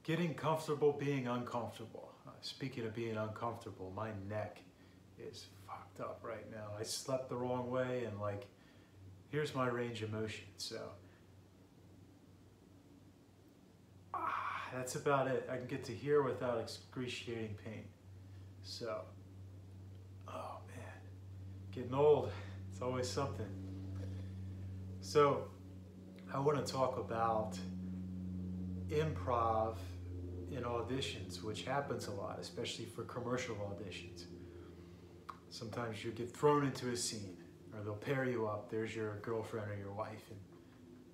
Getting comfortable being uncomfortable. Speaking of being uncomfortable, my neck is fucked up right now. I slept the wrong way and like, here's my range of motion. So, that's about it. I can get to here without excruciating pain. So, oh man, getting old, it's always something. So, I want to talk about improv in auditions, which happens a lot, especially for commercial auditions. Sometimes you get thrown into a scene, or they'll pair you up. There's your girlfriend or your wife, and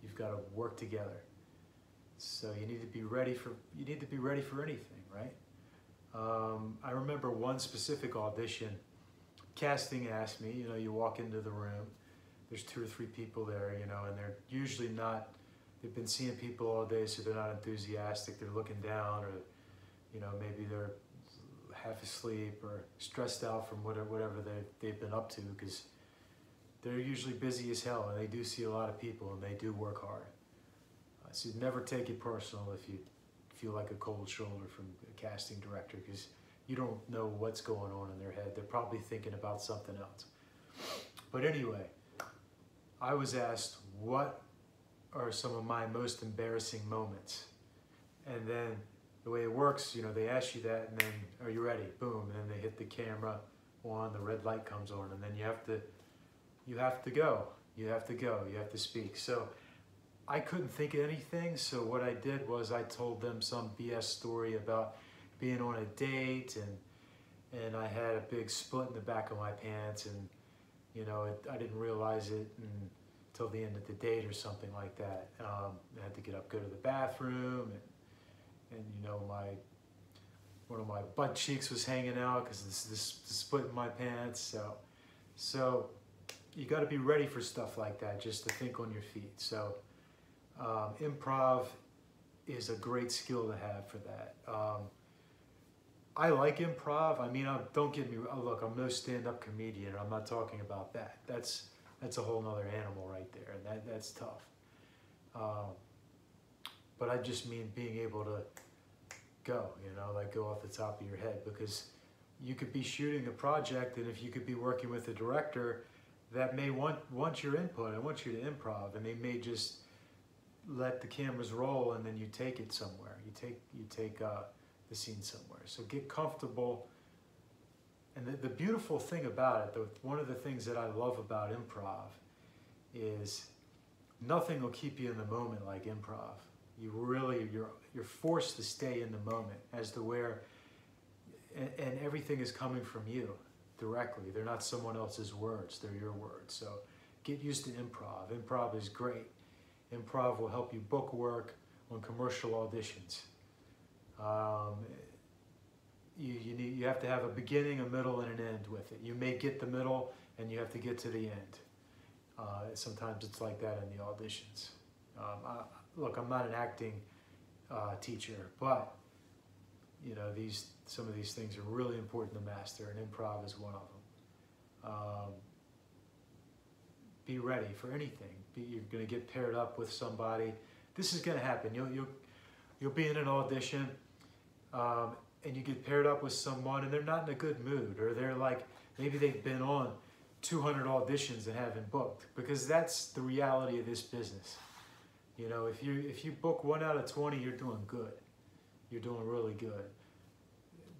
you've got to work together. So you need to be ready for anything, right? I remember one specific audition. Casting asked me, you know, you walk into the room, there's 2 or 3 people there, you know, and they're usually not. They've been seeing people all day, so they're not enthusiastic. They're looking down, or, you know, maybe they're half asleep or stressed out from whatever they've been up to, because they're usually busy as hell, and they do see a lot of people, and they do work hard. So never take it personal if you feel like a cold shoulder from a casting director, because you don't know what's going on in their head. They're probably thinking about something else. But anyway, I was asked what are some of my most embarrassing moments. And then the way it works, you know, they ask you that, and then, are you ready? Boom, and then they hit the camera on, the red light comes on, and then you have to go, you have to speak. So I couldn't think of anything, so what I did was I told them some BS story about being on a date, and I had a big split in the back of my pants, and, you know, I didn't realize it until the end of the date or something like that. I had to get up, go to the bathroom, and you know, one of my butt cheeks was hanging out because this split in my pants. So you got to be ready for stuff like that, just to think on your feet. So improv is a great skill to have for that. I like improv. I mean, don't get me wrong. Look, I'm no stand-up comedian. I'm not talking about that. That's a whole nother animal right there, and that's tough. But I just mean being able to go, you know, like go off the top of your head, because you could be shooting a project, and if you could be working with a director that may want your input and want you to improv, and they may just let the cameras roll, and then you take it somewhere. You take the scene somewhere. So get comfortable. And the beautiful thing about it, one of the things that I love about improv is nothing will keep you in the moment like improv. You're forced to stay in the moment, as to where, and everything is coming from you directly. They're not someone else's words, they're your words. So get used to improv. Improv is great. Improv will help you book work on commercial auditions. You have to have a beginning, a middle, and an end with it. You may get the middle, and you have to get to the end. Sometimes it's like that in the auditions. Look, I'm not an acting teacher, but you know, some of these things are really important to master, and improv is one of them. Be ready for anything. You're going to get paired up with somebody. This is going to happen. You'll be in an audition, and you get paired up with someone, and they're not in a good mood, or they're like, maybe they've been on 200 auditions and haven't booked, because that's the reality of this business. You know, if you book 1 out of 20, you're doing good. You're doing really good.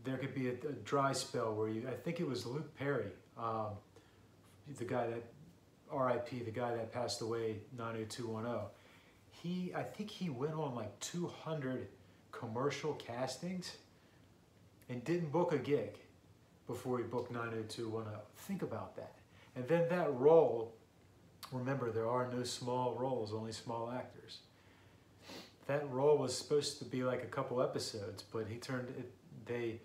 There could be a dry spell where I think it was Luke Perry, the guy that, RIP, the guy that passed away, 90210. I think he went on like 200 commercial castings and didn't book a gig before he booked 90210. Think about that. And then that role, remember, there are no small roles, only small actors. That role was supposed to be like a couple episodes, but they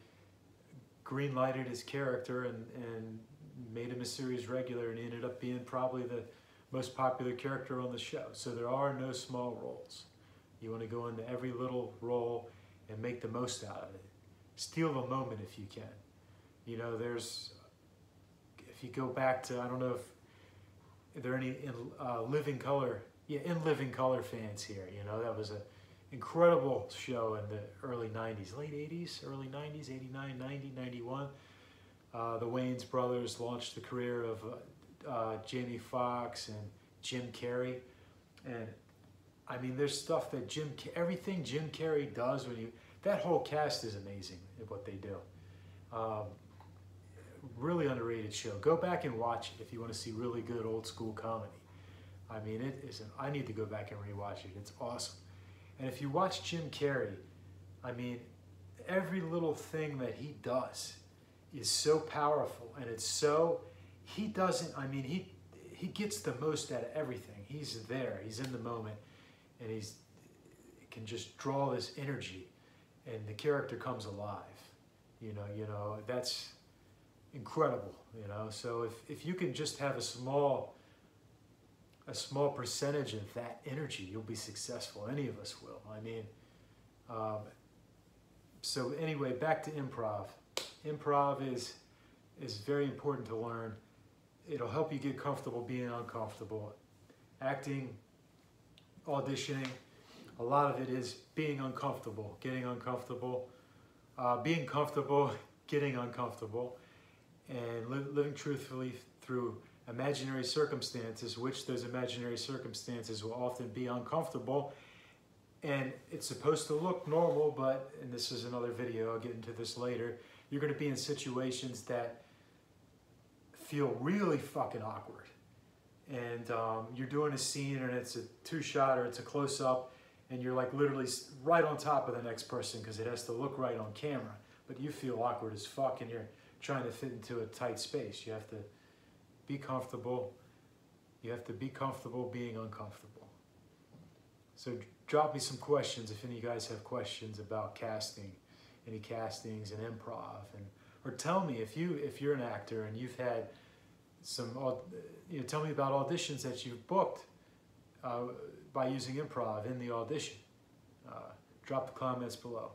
green-lighted his character and made him a series regular, and he ended up being probably the most popular character on the show. So there are no small roles. You want to go into every little role and make the most out of it. Steal the moment if you can. You know, if you go back to, I don't know if there are any in Living Color fans here. You know, that was incredible show in the early 90s, late 80s, early 90s, 89, 90, 91. The Wayans brothers launched the career of Jamie Foxx and Jim Carrey. And I mean, there's stuff that everything Jim Carrey does that whole cast is amazing at what they do. Really underrated show. Go back and watch it if you want to see really good old school comedy. I mean, I need to go back and rewatch it. It's awesome. And if you watch Jim Carrey, I mean, every little thing that he does is so powerful, and he gets the most out of everything. He's there, he's in the moment, and he can just draw this energy, and the character comes alive. You know, that's incredible, you know. So if you can just have a small percentage of that energy, you'll be successful. Any of us will. I mean, so anyway, back to improv. Improv is very important to learn. It'll help you get comfortable being uncomfortable. Acting, auditioning, a lot of it is being uncomfortable, getting uncomfortable, being comfortable, getting uncomfortable, and living truthfully through imaginary circumstances, which those imaginary circumstances will often be uncomfortable. And it's supposed to look normal, but, and this is another video, I'll get into this later, you're going to be in situations that feel really fucking awkward. And you're doing a scene and it's a two-shot or it's a close-up, and you're like literally right on top of the next person because it has to look right on camera. But you feel awkward as fuck and you're trying to fit into a tight space. You have to be comfortable. You have to be comfortable being uncomfortable. So drop me some questions if any of you guys have questions about casting, any castings and improv, or tell me if you're an actor and you've had some, tell me about auditions that you've booked by using improv in the audition. Drop the comments below.